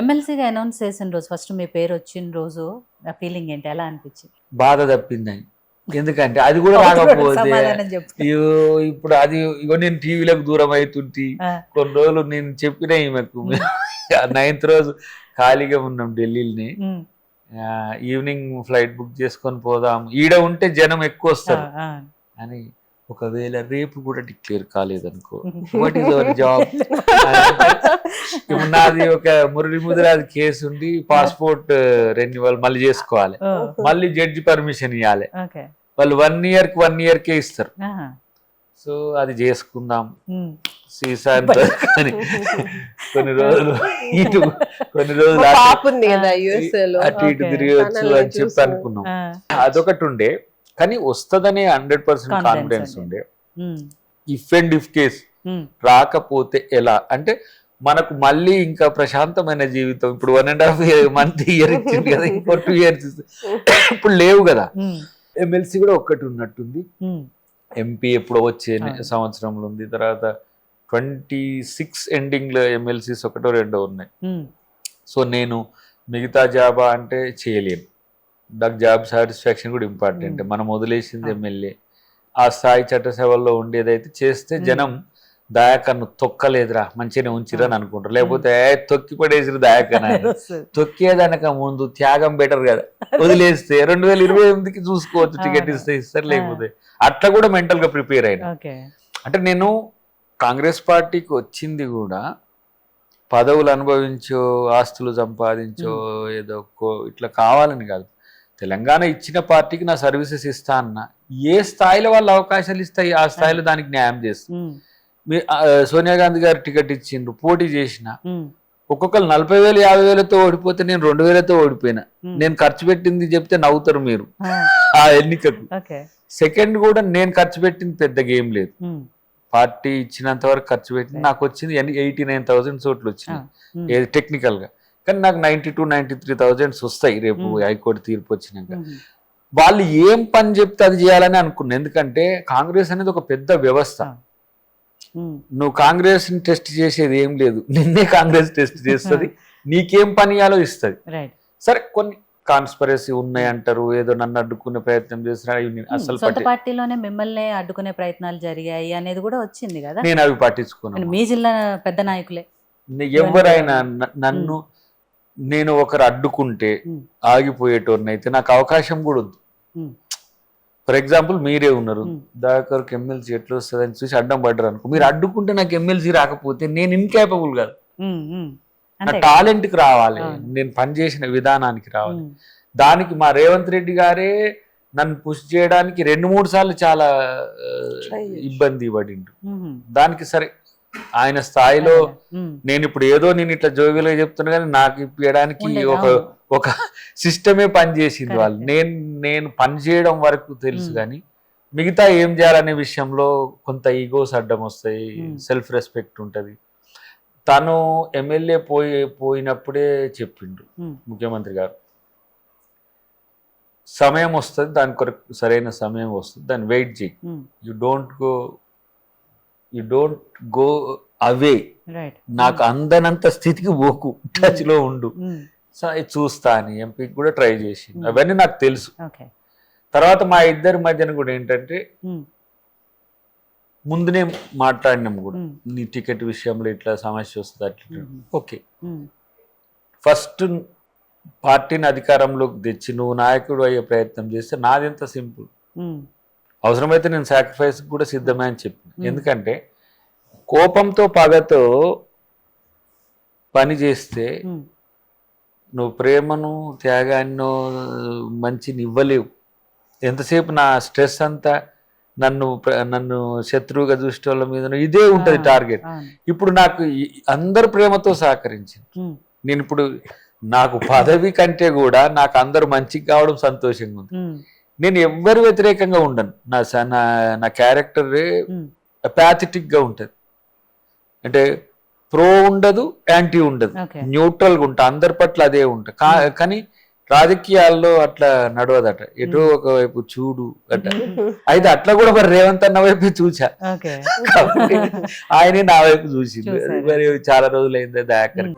ఎమ్మెల్సీగా అనౌన్స్ చేసిన రోజు ఫస్ట్ మీ పేరు వచ్చిన రోజు ఆ ఫీలింగ్ ఏంటి, ఎలా అనిపించింది? బాధ తప్పిందని. ఎందుకంటే అది కూడా రాకపోతే సమాధానం చెప్పు. ఇగో ఇప్పుడు అది ఇగో నేను టీవీలకు దూరం అవుతుంటి. కొన్ని రోజులు నేను చెప్పిన ఈమెకు 9th రోజు ఖాళీగా ఉన్నాం ఢిల్లీని, ఈవినింగ్ ఫ్లైట్ బుక్ చేసుకొని పోదాం, ఈడ ఉంటే జనం ఎక్కువ వస్తారు అని. ఒకవేళ రేపు కూడా డిక్లేర్ కాలేదనుకో, వాట్ ఈస్ అవర్ జాబ్? ఇప్పుడు నాది ఒక మురళి ముదిరాజ్ కేసు ఉండి పాస్పోర్ట్ రెన్యువల్ మళ్ళీ చేసుకోవాలి, మళ్ళీ జడ్జి పర్మిషన్ ఇవ్వాలి, వాళ్ళు 1 yearకే ఇస్తారు. సో అది చేసుకుందాం సీసా అని కొన్ని రోజులు ఇటు కొన్ని రోజులు అటు ఇటు తిరగచ్చు అని చెప్పి అనుకున్నాం. అదొకటి ఉండే, కానీ వస్తుందనే 100% కాన్ఫిడెన్స్ ఉండే. ఇఫ్ అండ్ ఇఫ్ కేస్ రాకపోతే ఎలా అంటే మనకు మళ్ళీ ఇంకా ప్రశాంతమైన జీవితం, ఇప్పుడు 1.5 month ఇయర్ ఇచ్చింది కదా, ఇంకో 2 years ఇప్పుడు లేవు కదా. ఎమ్మెల్సీ కూడా ఒక్కటి ఉన్నట్టుంది, ఎంపీ ఎప్పుడో వచ్చే సంవత్సరంలో ఉంది, తర్వాత 26 ఎండింగ్ లో ఎమ్మెల్సీస్ ఒకటో రెండో ఉన్నాయి. సో నేను మిగతా జాబా అంటే చేయలేను, నాకు జాబ్ సాటిస్ఫాక్షన్ కూడా ఇంపార్టెంట్. మనం వదిలేసింది ఎమ్మెల్యే, ఆ స్థాయి చట్టసభల్లో ఉండేదైతే చేస్తే జనం దయాకర్ను తొక్కలేదురా మంచిగానే ఉంచిరా అని అనుకుంటారు, లేకపోతే తొక్కి పడేసిరు దయాకర్ అని. తొక్కేదనక ముందు త్యాగం బెటర్ కదా, వదిలేస్తే 2028కి చూసుకోవచ్చు, టికెట్ ఇస్తే ఇస్తారు, లేకపోతే అట్లా కూడా మెంటల్ గా ప్రిపేర్ అయినా. అంటే నేను కాంగ్రెస్ పార్టీకి వచ్చింది కూడా పదవులు అనుభవించో ఆస్తులు సంపాదించో ఏదో ఇట్లా కావాలని కాదు. తెలంగాణ ఇచ్చిన పార్టీకి నా సర్వీసెస్ ఇస్తా అన్న, ఏ స్థాయిలో వాళ్ళు అవకాశాలు ఇస్తాయి ఆ స్థాయిలో దానికి న్యాయం చేస్తాం. సోనియా గాంధీ గారు టికెట్ ఇచ్చిండ్రు, పోటీ చేసిన, ఒక్కొక్కరు 40,000 50,000తో ఓడిపోతే నేను 2,000తో ఓడిపోయినా. నేను ఖర్చు పెట్టింది చెప్తే నవ్వుతారు మీరు ఆ ఎన్నికకు. సెకండ్ కూడా నేను ఖర్చు పెట్టింది పెద్ద గేమ్ లేదు, పార్టీ ఇచ్చినంత వరకు ఖర్చు పెట్టింది. నాకు వచ్చింది 89,000 ఓట్లు వచ్చినాయి టెక్నికల్ గా, కానీ నాకు 92,000-93,000 వస్తాయి రేపు హైకోర్టు తీర్పు వచ్చినాక. వాళ్ళు ఏం పని చెప్తే అది చేయాలని అనుకున్నా, ఎందుకంటే కాంగ్రెస్ అనేది ఒక పెద్ద వ్యవస్థ. నువ్వు కాంగ్రెస్ ని టెస్ట్ చేసేది ఏం లేదు, నిన్నే కాంగ్రెస్ టెస్ట్ చేస్తుంది, నీకేం పని ఇయ్యాలో ఇస్తుంది. సరే కొన్ని కాన్స్పరసీ ఉన్నాయి అంటారు, ఏదో నన్ను అడ్డుకునే ప్రయత్నం చేస్తున్నారు, అసలు పార్టీలోనే మిమ్మల్ని అడ్డుకునే ప్రయత్నాలు జరిగాయి అనేది కూడా వచ్చింది కదా. నేను అవి పట్టించుకున్నాను, మీ జిల్లా పెద్ద నాయకులే. ఎవరైనా నన్ను నేను ఒకరు అడ్డుకుంటే ఆగిపోయేటోడిని అయితే నాకు అవకాశం కూడా ఉంది. ఫర్ ఎగ్జాంపుల్ మీరే ఉన్నారు, దాకర్కి ఎమ్మెల్సీ ఎట్లా వస్తుందని చూసి అడ్డం పడ్డారు అనుకో, మీరు అడ్డుకుంటే నాకు ఎమ్మెల్సీ రాకపోతే నేను ఇన్కేపబుల్ కాదు, నా టాలెంట్ కి రావాలి, నేను పనిచేసిన విధానానికి రావాలి. దానికి మా రేవంత్ రెడ్డి గారే నన్ను పుష్ చేయడానికి 2-3 సార్లు చాలా ఇబ్బంది పడిండు. దానికి సరే ఆయన స్థాయిలో నేను ఇప్పుడు ఏదో నేను ఇట్లా జోవిలుగా చెప్తున్నా కానీ నాకు ఇప్పడానికి ఒక సిస్టమే పనిచేసింది. వాళ్ళు నేను పని చేయడం వరకు తెలుసు, కానీ మిగతా ఏం చేయాలనే విషయంలో కొంత ఈగోస్ అడ్డం వస్తాయి, సెల్ఫ్ రెస్పెక్ట్ ఉంటుంది. తను ఎమ్మెల్యే పోయినప్పుడే చెప్పిండు ముఖ్యమంత్రి గారు, సమయం వస్తుంది, దాని కొరకు సరైన సమయం వస్తుంది, దాన్ని వెయిట్ చేయి, యు డోంట్ గో అవే, నాకు అందనంత స్థితికి పోకు, టచ్ లో ఉండు, చూస్తా అని ఎంపీకి కూడా ట్రై చేసి, అవన్నీ నాకు తెలుసు. తర్వాత మా ఇద్దరి మధ్యన కూడా ఏంటంటే ముందునే మాట్లాడినాం కూడా, నీ టికెట్ విషయంలో ఇట్లా సమస్య వస్తుంది అట్లా. ఓకే, ఫస్ట్ పార్టీని అధికారంలోకి తెచ్చి నువ్వు నాయకుడు అయ్యే ప్రయత్నం చేస్తే నాది ఎంత సింపుల్, అవసరమైతే నేను సాక్రిఫైస్ కూడా సిద్ధమే అని చెప్పి. ఎందుకంటే కోపంతో పగతో పని చేస్తే నువ్వు ప్రేమను త్యాగాన్నో మంచిని ఇవ్వలేవు. ఎంతసేపు నా స్ట్రెస్ అంతా నన్ను శత్రువుగా చూసే వాళ్ళ మీద ఇదే ఉంటది టార్గెట్. ఇప్పుడు నాకు అందరు ప్రేమతో సహకరించింది, నేను ఇప్పుడు నాకు పదవి కంటే కూడా నాకు అందరు మంచిగా కావడం సంతోషంగా ఉంది. నేను ఎవ్వరు వ్యతిరేకంగా ఉండను, నా క్యారెక్టరే అపాథెటిక్ గా ఉంటది, అంటే ప్రో ఉండదు యాంటీ ఉండదు, న్యూట్రల్ గా ఉంటా, అందరి పట్ల అదే ఉంటా. కానీ రాజకీయాల్లో అట్లా నడవదట, ఎటో ఒకవైపు చూడు అట. అయితే అట్లా కూడా మరి రేవంత్ అన్న వైపు చూసా, కాబట్టి ఆయనే నా వైపు చూసింది. మరి చాలా రోజులైంది దయాకర్.